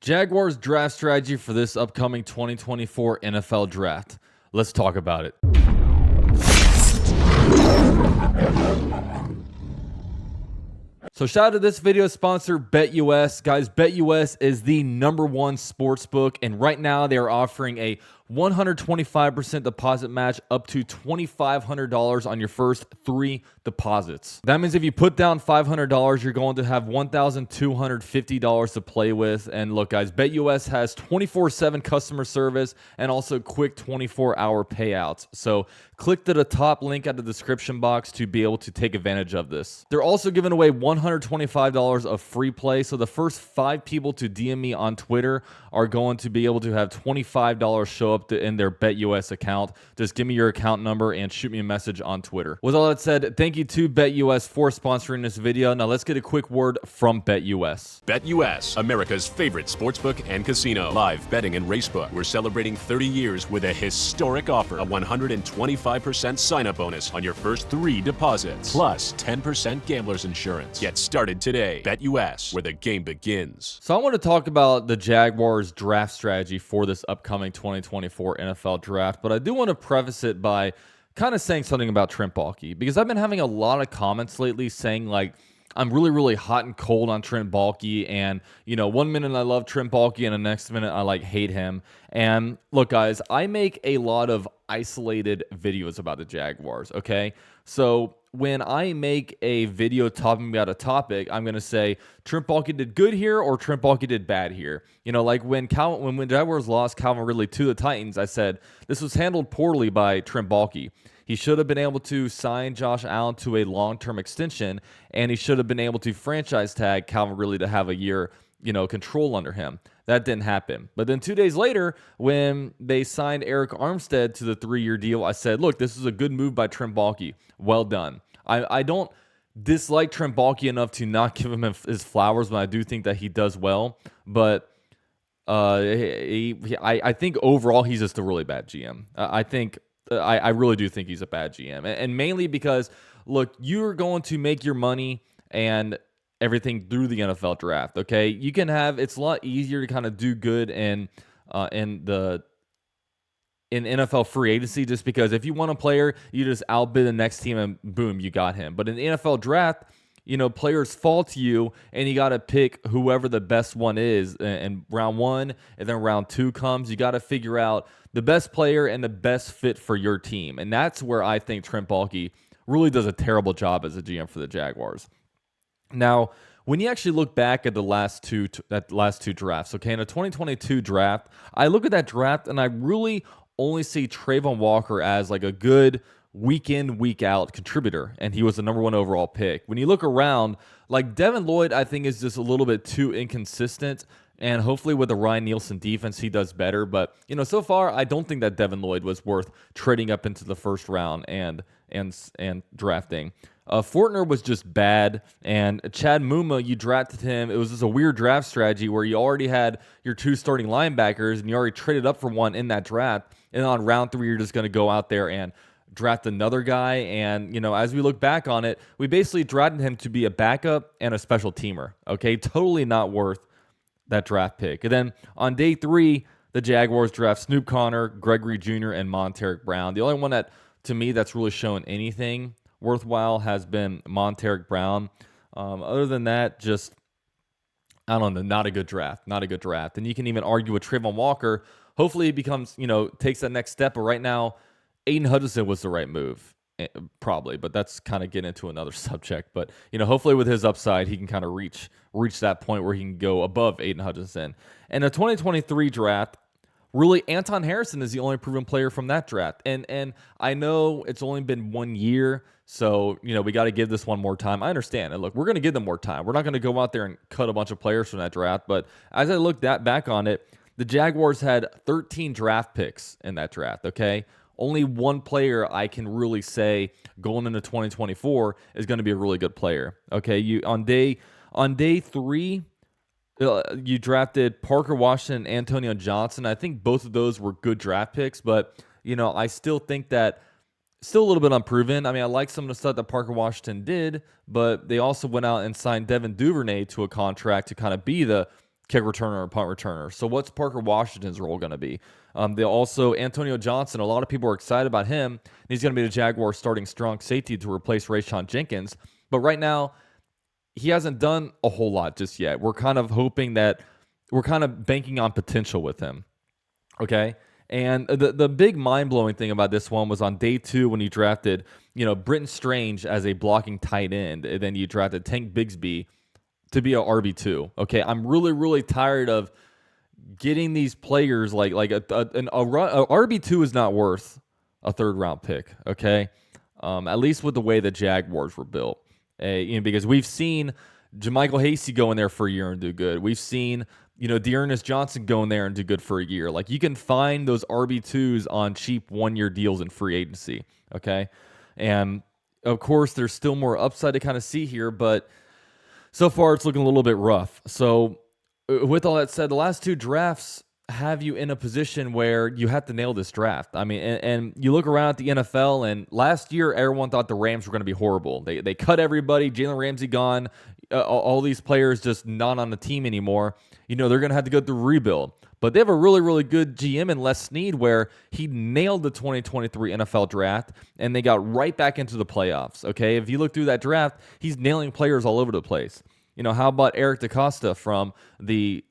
Jaguars draft strategy for this upcoming 2024 NFL draft. Let's talk about it. So shout out to this video sponsor, BetUS. Guys, BetUS is the #1 sports book, and right now they are offering a 125% deposit match up to $2,500 on your first 3 deposits. That means if you put down $500, you're going to have $1,250 to play with. And look, guys, BetUS has 24/7 customer service and also quick 24-hour payouts. So click to the top link at the description box to be able to take advantage of this. They're also giving away $125 of free play. So the first 5 people to DM me on Twitter are going to be able to have $25 show up in their BetUS account. Just give me your account number and shoot me a message on Twitter. With all that said, thank you to BetUS for sponsoring this video. Now let's get a quick word from BetUS. BetUS, America's favorite sportsbook and casino. Live betting and racebook. We're celebrating 30 years with a historic offer. A 125% sign-up bonus on your first 3 deposits. Plus 10% gambler's insurance. Get started today. BetUS, where the game begins. So I want to talk about the Jaguars draft strategy for this upcoming 2024 NFL draft, but I do want to preface it by kind of saying something about Trent Baalke, because I've been having a lot of comments lately saying like I'm really hot and cold on Trent Baalke, and you know, one minute I love Trent Baalke and the next minute I like hate him. And look, guys, I make a lot of isolated videos about the Jaguars, okay? So when I make a video talking about a topic, I'm going to say Trent Baalke did good here or Trent Baalke did bad here. You know, like when Jaguars lost Calvin Ridley to the Titans, I said this was handled poorly by Trent Baalke. He should have been able to sign Josh Allen to a long-term extension, and he should have been able to franchise tag Calvin Ridley to have a year, control under him. That didn't happen. But then 2 days later, when they signed Eric Armstead to the 3-year deal, I said, look, this is a good move by Trent Baalke. Well done. I don't dislike Trent Baalke enough to not give him his flowers when I do think that he does well. But I think overall he's just a really bad GM. I really do think he's a bad GM. And mainly because, look, you're going to make your money and everything through the NFL draft, okay? It's a lot easier to kind of do good in NFL free agency, just because if you want a player, you just outbid the next team and boom, you got him. But in the NFL draft, players fall to you and you got to pick whoever the best one is. And round 1 and then round 2 comes, you got to figure out the best player and the best fit for your team. And that's where I think Trent Baalke really does a terrible job as a GM for the Jaguars. Now, when you actually look back at the last two drafts, okay, in the 2022 draft, I look at that draft and I really only see Travon Walker as like a good week in, week out contributor, and he was the #1 overall pick. When you look around, like Devin Lloyd, I think is just a little bit too inconsistent, and hopefully with the Ryan Nielsen defense, he does better. But so far, I don't think that Devin Lloyd was worth trading up into the first round and drafting. Fortner was just bad, and Chad Muma, you drafted him. It was just a weird draft strategy where you already had your 2 starting linebackers, and you already traded up for one in that draft, and on round 3, you're just going to go out there and draft another guy. And, as we look back on it, we basically drafted him to be a backup and a special teamer, okay? Totally not worth that draft pick. And then on day 3, the Jaguars draft Snoop Conner, Gregory Jr., and Monteric Brown. The only one that, to me, that's really shown anything worthwhile has been Monteric Brown. Other than that, just, I don't know, not a good draft. And you can even argue with Travon Walker. Hopefully he becomes, takes that next step. But right now, Aiden Hutchinson was the right move, probably. But that's kind of getting into another subject. But, hopefully with his upside, he can kind of reach that point where he can go above Aiden Hutchinson. And the 2023 draft, really, Anton Harrison is the only proven player from that draft. And I know it's only been 1 year, so, we got to give this one more time. I understand. And look, we're going to give them more time. We're not going to go out there and cut a bunch of players from that draft. But as I looked back on it, the Jaguars had 13 draft picks in that draft, okay? Only one player I can really say going into 2024 is going to be a really good player, okay? On day 3, you drafted Parker Washington and Antonio Johnson. I think both of those were good draft picks, but, I still think that still a little bit unproven. I mean, I like some of the stuff that Parker Washington did, but they also went out and signed Devin Duvernay to a contract to kind of be the kick returner or punt returner. So what's Parker Washington's role going to be? They also, Antonio Johnson, a lot of people are excited about him. He's going to be the Jaguars starting strong safety to replace Rayshon Jenkins. But right now, he hasn't done a whole lot just yet. We're kind of hoping that we're kind of banking on potential with him. Okay. And the big mind-blowing thing about this one was on day 2 when you drafted, Britton Strange as a blocking tight end, and then you drafted Tank Bigsby to be a RB2. Okay. I'm really, really tired of getting these players like a RB2 is not worth a third-round pick. Okay. At least with the way the Jaguars were built. Because we've seen JaMychal Hasty go in there for a year and do good. We've seen, Dearness Johnson go in there and do good for a year. Like, you can find those RB2s on cheap one-year deals in free agency, okay? And, of course, there's still more upside to kind of see here, but so far it's looking a little bit rough. So, with all that said, the last 2 drafts have you in a position where you have to nail this draft. I mean, and you look around at the NFL, and last year everyone thought the Rams were going to be horrible. They cut everybody. Jalen Ramsey gone. All these players just not on the team anymore. They're going to have to go through rebuild. But they have a really, really good GM in Les Snead where he nailed the 2023 NFL draft, and they got right back into the playoffs. Okay, if you look through that draft, he's nailing players all over the place. How about Eric DeCosta from the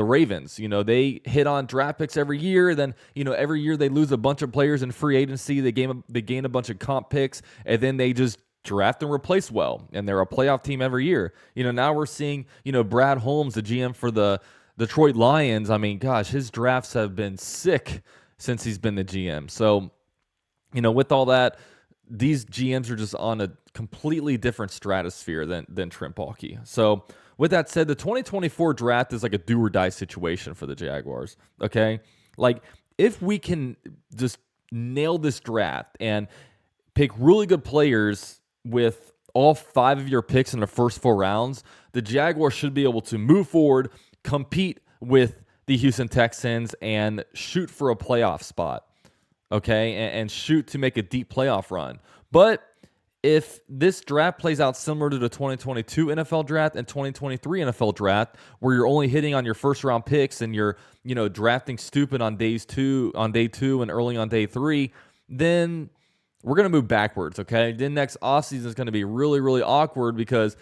Ravens? They hit on draft picks every year. Then, every year they lose a bunch of players in free agency. They gain a bunch of comp picks, and then they just draft and replace well. And they're a playoff team every year. Now we're seeing, Brad Holmes, the GM for the Detroit Lions. I mean, gosh, his drafts have been sick since he's been the GM. So, with all that, these GMs are just on a completely different stratosphere than Trent Baalke. So, with that said, the 2024 draft is like a do or die situation for the Jaguars. Okay, like if we can just nail this draft and pick really good players with all 5 of your picks in the first 4 rounds, the Jaguars should be able to move forward, compete with the Houston Texans, and shoot for a playoff spot. Okay, and shoot to make a deep playoff run. But if this draft plays out similar to the 2022 NFL draft and 2023 NFL draft, where you're only hitting on your first round picks and you're, drafting stupid on day 2 and early on day 3, then we're going to move backwards, okay? Then next offseason is going to be really, really awkward because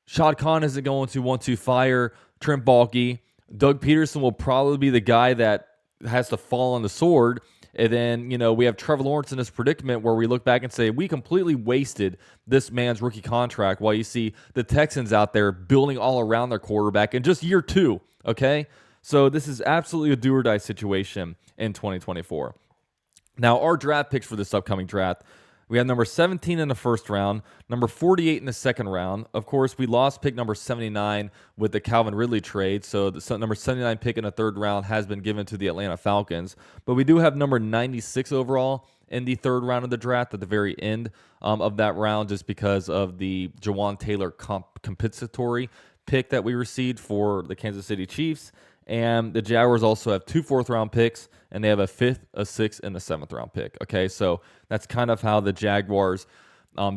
Shad Khan isn't going to want to fire Trent Baalke. Doug Peterson will probably be the guy that has to fall on the sword. And then, we have Trevor Lawrence in this predicament where we look back and say, we completely wasted this man's rookie contract, while you see the Texans out there building all around their quarterback in just year 2, okay? So this is absolutely a do-or-die situation in 2024. Now, our draft picks for this upcoming draft, we have number 17 in the first round, number 48 in the second round. Of course, we lost pick number 79 with the Calvin Ridley trade, so the number 79 pick in the third round has been given to the Atlanta Falcons. But we do have number 96 overall in the third round of the draft at the very end of that round, just because of the Jawan Taylor compensatory pick that we received for the Kansas City Chiefs. And the Jaguars also have 2 fourth-round picks, and they have a 5th, a 6th, and a 7th-round pick. Okay, so that's kind of how the Jaguars'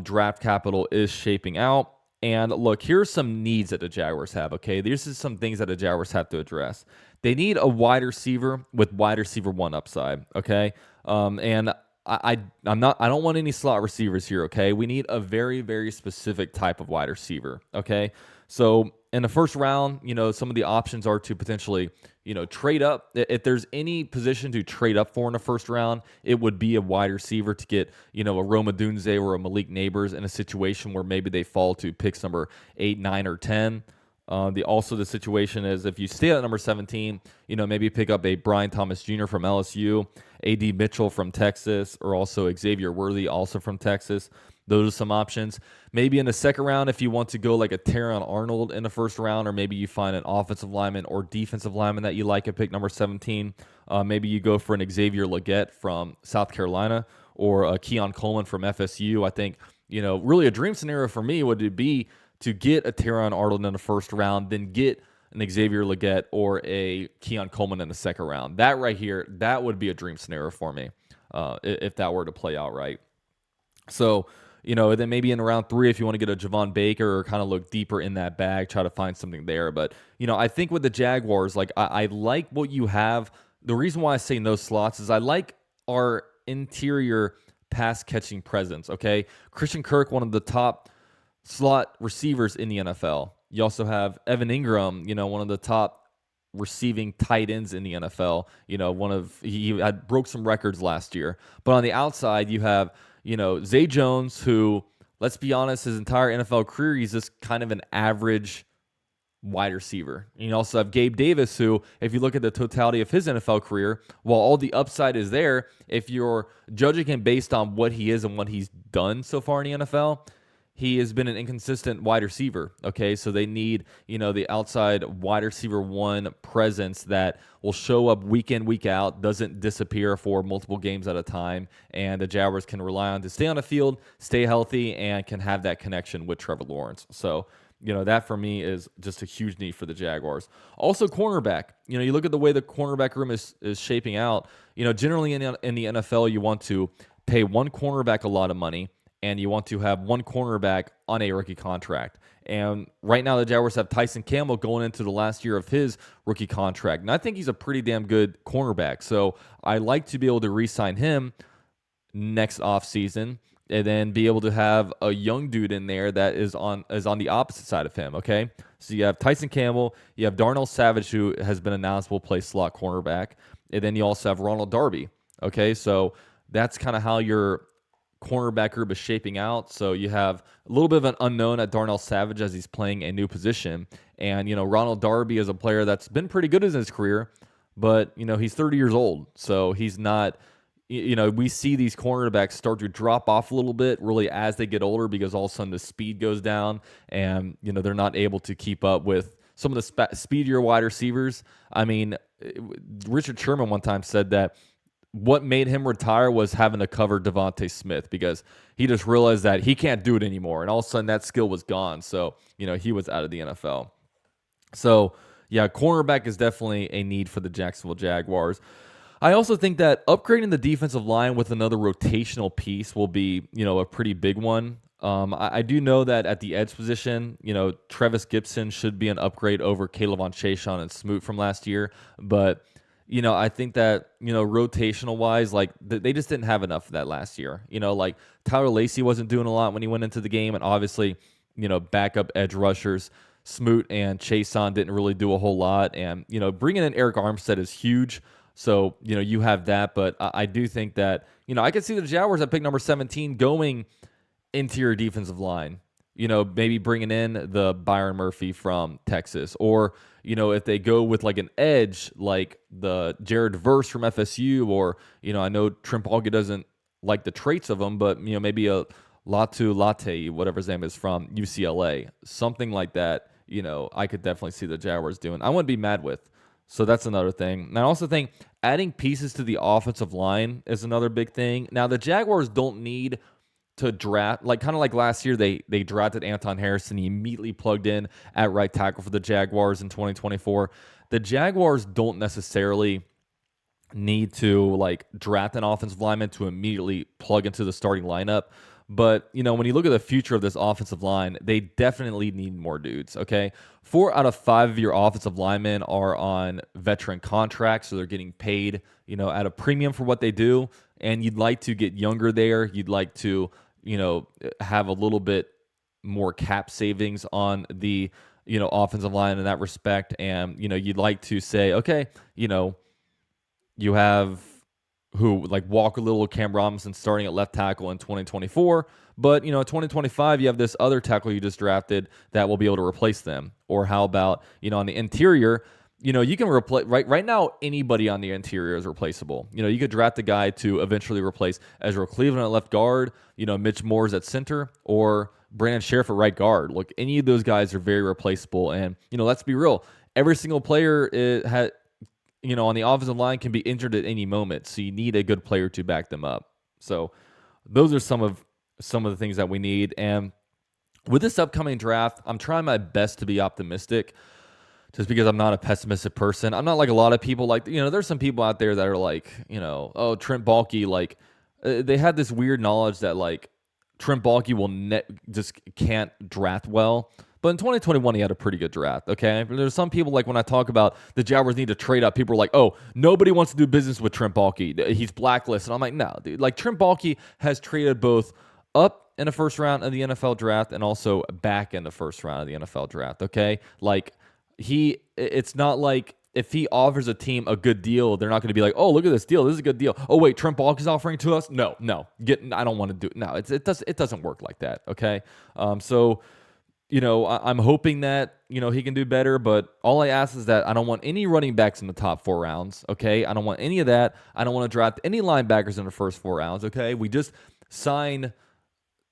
draft capital is shaping out. And look, here's some needs that the Jaguars have. Okay, these are some things that the Jaguars have to address. They need a wide receiver with wide receiver 1 upside. Okay, and I don't want any slot receivers here. Okay, we need a very, very specific type of wide receiver. Okay, so in the first round, some of the options are to potentially, trade up. If there's any position to trade up for in the first round, it would be a wide receiver to get, a Roma Dunze or a Malik Neighbors in a situation where maybe they fall to picks number 8, 9, or 10. The situation is if you stay at number 17, maybe pick up a Brian Thomas Jr. from LSU, A.D. Mitchell from Texas, or also Xavier Worthy, also from Texas. Those are some options. Maybe in the second round, if you want to go like a Terron Arnold in the first round, or maybe you find an offensive lineman or defensive lineman that you like at pick number 17. Maybe you go for an Xavier Legette from South Carolina or a Keon Coleman from FSU. I think, really a dream scenario for me would be to get a Terron Arnold in the first round, then get an Xavier Legette or a Keon Coleman in the second round. That right here, that would be a dream scenario for me if that were to play out right. So, And then maybe in round 3, if you want to get a Javon Baker or kind of look deeper in that bag, try to find something there. But, I think with the Jaguars, like I like what you have. The reason why I say no slots is I like our interior pass catching presence, okay? Christian Kirk, one of the top slot receivers in the NFL. You also have Evan Ingram, one of the top receiving tight ends in the NFL. He had broke some records last year. But on the outside, you have, Zay Jones, who, let's be honest, his entire NFL career, he's just kind of an average wide receiver. You also have Gabe Davis, who, if you look at the totality of his NFL career, while all the upside is there, if you're judging him based on what he is and what he's done so far in the NFL, he has been an inconsistent wide receiver. Okay, so they need, the outside wide receiver 1 presence that will show up week in, week out, doesn't disappear for multiple games at a time, and the Jaguars can rely on to stay on the field, stay healthy, and can have that connection with Trevor Lawrence. So, that for me is just a huge need for the Jaguars. Also, cornerback. You look at the way the cornerback room is shaping out. Generally in the NFL, you want to pay one cornerback a lot of money, and you want to have one cornerback on a rookie contract. And right now, the Jaguars have Tyson Campbell going into the last year of his rookie contract. And I think he's a pretty damn good cornerback. So I like to be able to re-sign him next offseason and then be able to have a young dude in there that is on the opposite side of him, okay? So you have Tyson Campbell, you have Darnell Savage, who has been announced will play slot cornerback, and then you also have Ronald Darby, okay? So that's kind of how your cornerback group is shaping out. So you have a little bit of an unknown at Darnell Savage as he's playing a new position. And, Ronald Darby is a player that's been pretty good in his career, but, he's 30 years old. So he's not, we see these cornerbacks start to drop off a little bit really as they get older because all of a sudden the speed goes down and, they're not able to keep up with some of the speedier wide receivers. I mean, Richard Sherman one time said that what made him retire was having to cover Devontae Smith because he just realized that he can't do it anymore. And all of a sudden that skill was gone. So, he was out of the NFL. So, yeah, cornerback is definitely a need for the Jacksonville Jaguars. I also think that upgrading the defensive line with another rotational piece will be, a pretty big one. I do know that at the edge position, Trevis Gibson should be an upgrade over Kayvon Chayshon and Smoot from last year. But I think that, rotational wise, like they just didn't have enough of that last year. Like Tyler Lacey wasn't doing a lot when he went into the game. And obviously, backup edge rushers, Smoot and Chayson didn't really do a whole lot. And, bringing in Eric Armstead is huge. So, you have that. But I do think that, I could see the Jaguars at pick number 17 going interior defensive line. Maybe bringing in the Byron Murphy from Texas, or, if they go with like an edge, like the Jared Verse from FSU, or, I know Trent Baalke doesn't like the traits of him, but, maybe a Latu Latte, whatever his name is, from UCLA, something like that, I could definitely see the Jaguars doing. I wouldn't be mad with. So that's another thing. And I also think adding pieces to the offensive line is another big thing. Now, the Jaguars don't need to draft, like kind of like last year, they drafted Anton Harrison. He immediately plugged in at right tackle for the Jaguars in 2024. The Jaguars don't necessarily need to like draft an offensive lineman to immediately plug into the starting lineup. But, when you look at the future of this offensive line, they definitely need more dudes, okay? 4 out of 5 of your offensive linemen are on veteran contracts, so they're getting paid, at a premium for what they do. And you'd like to get younger there. You'd like to, have a little bit more cap savings on the, offensive line in that respect. And, you'd like to say, okay, you have who like Walker Little, Cam Robinson starting at left tackle in 2024. But, in 2025, you have this other tackle you just drafted that will be able to replace them. Or how about, on the interior, you can replace right now, anybody on the interior is replaceable. You could draft a guy to eventually replace Ezra Cleveland at left guard, Mitch Moore's at center, or Brandon Sheriff at right guard. Look, any of those guys are very replaceable. And, let's be real, every single player on the offensive line can be injured at any moment. So you need a good player to back them up. So those are some of the things that we need. And with this upcoming draft, I'm trying my best to be optimistic just because I'm not a pessimistic person. I'm not like a lot of people. Like, there's some people out there that are like, oh, Trent Baalke, like they had this weird knowledge that like Trent Baalke just can't draft well. But in 2021, he had a pretty good draft, okay? There's some people, like when I talk about the Jaguars need to trade up, people are like, oh, nobody wants to do business with Trent Baalke. He's blacklisted. And I'm like, no, dude. Like, Trent Baalke has traded both up in the first round of the NFL draft and also back in the first round of the NFL draft, okay? Like, it's not like if he offers a team a good deal, they're not going to be like, oh, look at this deal. This is a good deal. Oh, wait, Trent Baalke's offering to us? No. I don't want to do it. No, it doesn't work like that, okay? So, I'm hoping that, he can do better, but all I ask is that I don't want any running backs in the top 4 rounds, okay? I don't want any of that. I don't want to draft any linebackers in the first 4 rounds, okay? We just signed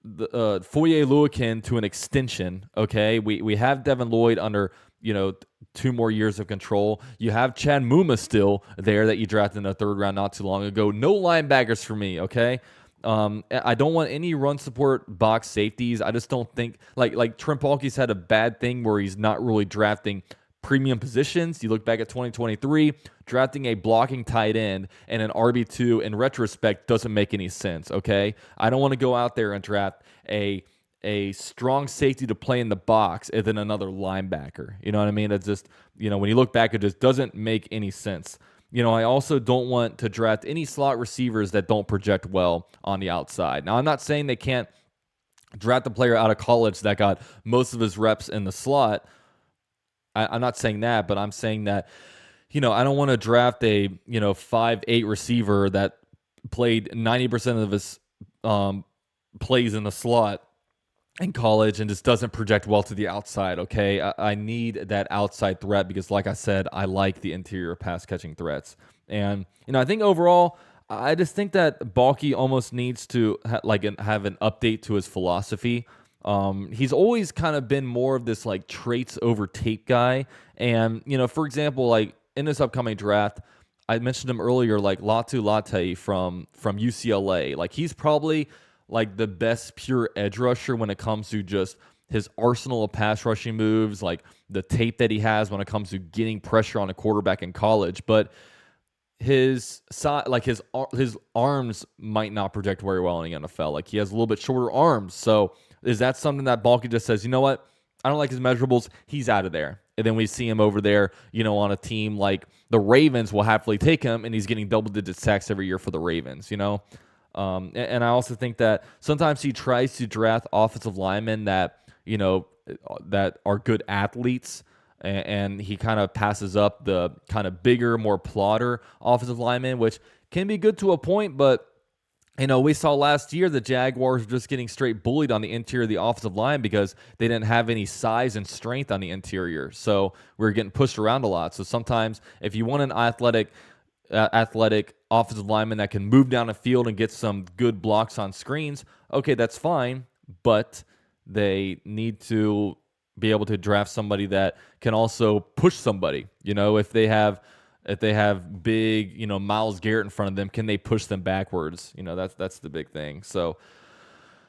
the Foye Oluokun to an extension, okay? We have Devin Lloyd under, 2 more years of control. You have Chad Muma still there that you drafted in the 3rd round not too long ago. No linebackers for me, okay? I don't want any run support box safeties. I just don't think like Trent Baalke's had a bad thing where he's not really drafting premium positions. You look back at 2023, drafting a blocking tight end and an RB2 in retrospect doesn't make any sense, okay? I don't want to go out there and draft a strong safety to play in the box and then another linebacker. You know what I mean? It's just, when you look back, it just doesn't make any sense. I also don't want to draft any slot receivers that don't project well on the outside. Now, I'm not saying they can't draft a player out of college that got most of his reps in the slot. I'm not saying that, but I'm saying that, I don't want to draft a, 5'8" receiver that played 90% of his plays in the slot in college and just doesn't project well to the outside, okay? I need that outside threat because, like I said, I like the interior pass-catching threats. And, I think overall, I just think that Baalke almost needs to have an update to his philosophy. He's always kind of been more of this, traits over tape guy. And, for example, in this upcoming draft, I mentioned him earlier, Latu Latte from UCLA. He's probably the best pure edge rusher when it comes to just his arsenal of pass rushing moves, the tape that he has when it comes to getting pressure on a quarterback in college. But his his arms might not project very well in the NFL. He has a little bit shorter arms. So is that something that Baalke just says, you know what? I don't like his measurables. He's out of there. And then we see him over there, on a team like the Ravens will happily take him, and he's getting double-digit sacks every year for the Ravens, And I also think that sometimes he tries to draft offensive linemen that, that are good athletes, and he kind of passes up the kind of bigger, more plotter offensive linemen, which can be good to a point, but we saw last year the Jaguars were just getting straight bullied on the interior of the offensive line because they didn't have any size and strength on the interior. So we were getting pushed around a lot. So sometimes if you want an athletic offensive lineman that can move down the field and get some good blocks on screens, okay, that's fine, but they need to be able to draft somebody that can also push somebody. If they have big, Myles Garrett in front of them, can they push them backwards? That's the big thing. So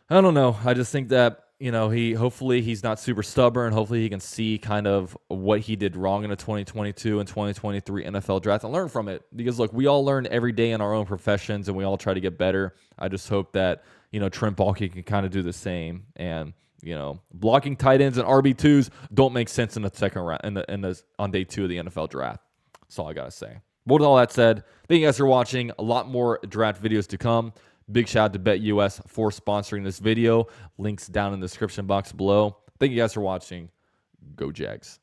I don't know. I just think that, hopefully he's not super stubborn. Hopefully he can see kind of what he did wrong in the 2022 and 2023 NFL draft and learn from it. Because, look, we all learn every day in our own professions and we all try to get better. I just hope that, Trent Baalke can kind of do the same. And, blocking tight ends and RB2s don't make sense in the second round on day 2 of the NFL draft. That's all I got to say. But with all that said, thank you guys for watching. A lot more draft videos to come. Big shout out to BetUS for sponsoring this video. Links down in the description box below. Thank you guys for watching. Go Jags.